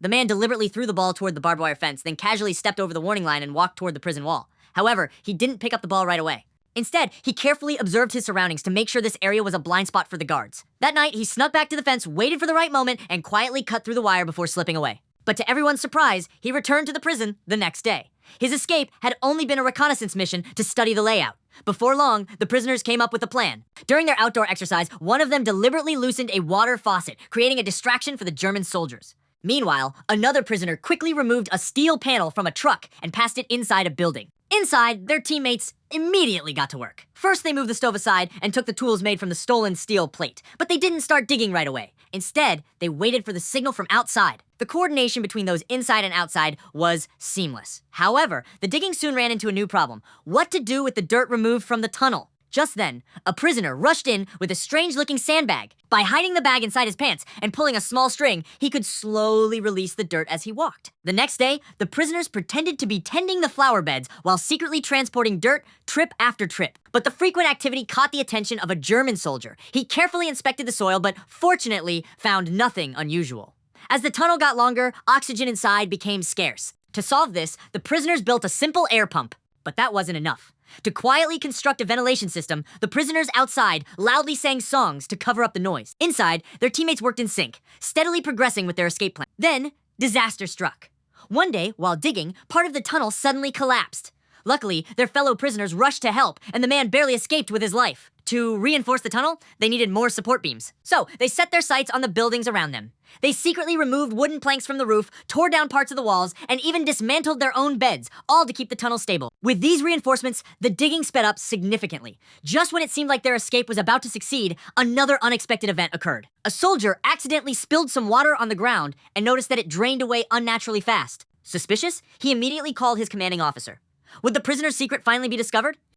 The man deliberately threw the ball toward the barbed wire fence, then casually stepped over the warning line and walked toward the prison wall. However, he didn't pick up the ball right away. Instead, he carefully observed his surroundings to make sure this area was a blind spot for the guards. That night, he snuck back to the fence, waited for the right moment, and quietly cut through the wire before slipping away. But to everyone's surprise, he returned to the prison the next day. His escape had only been a reconnaissance mission to study the layout. Before long, the prisoners came up with a plan. During their outdoor exercise, one of them deliberately loosened a water faucet, creating a distraction for the German soldiers. Meanwhile, another prisoner quickly removed a steel panel from a truck and passed it inside a building. Inside, their teammates immediately got to work. First, they moved the stove aside and took the tools made from the stolen steel plate. But they didn't start digging right away. Instead, they waited for the signal from outside. The coordination between those inside and outside was seamless. However, the digging soon ran into a new problem: what to do with the dirt removed from the tunnel. Just then, a prisoner rushed in with a strange-looking sandbag. By hiding the bag inside his pants and pulling a small string, he could slowly release the dirt as he walked. The next day, the prisoners pretended to be tending the flower beds while secretly transporting dirt trip after trip. But the frequent activity caught the attention of a German soldier. He carefully inspected the soil, but fortunately found nothing unusual. As the tunnel got longer, oxygen inside became scarce. To solve this, the prisoners built a simple air pump. But that wasn't enough. To quietly construct a ventilation system, the prisoners outside loudly sang songs to cover up the noise. Inside, their teammates worked in sync, steadily progressing with their escape plan. Then, disaster struck. One day, while digging, part of the tunnel suddenly collapsed. Luckily, their fellow prisoners rushed to help, and the man barely escaped with his life. To reinforce the tunnel, they needed more support beams. So, they set their sights on the buildings around them. They secretly removed wooden planks from the roof, tore down parts of the walls, and even dismantled their own beds, all to keep the tunnel stable. With these reinforcements, the digging sped up significantly. Just when it seemed like their escape was about to succeed, another unexpected event occurred. A soldier accidentally spilled some water on the ground and noticed that it drained away unnaturally fast. Suspicious? He immediately called his commanding officer. Would the prisoner's secret finally be discovered?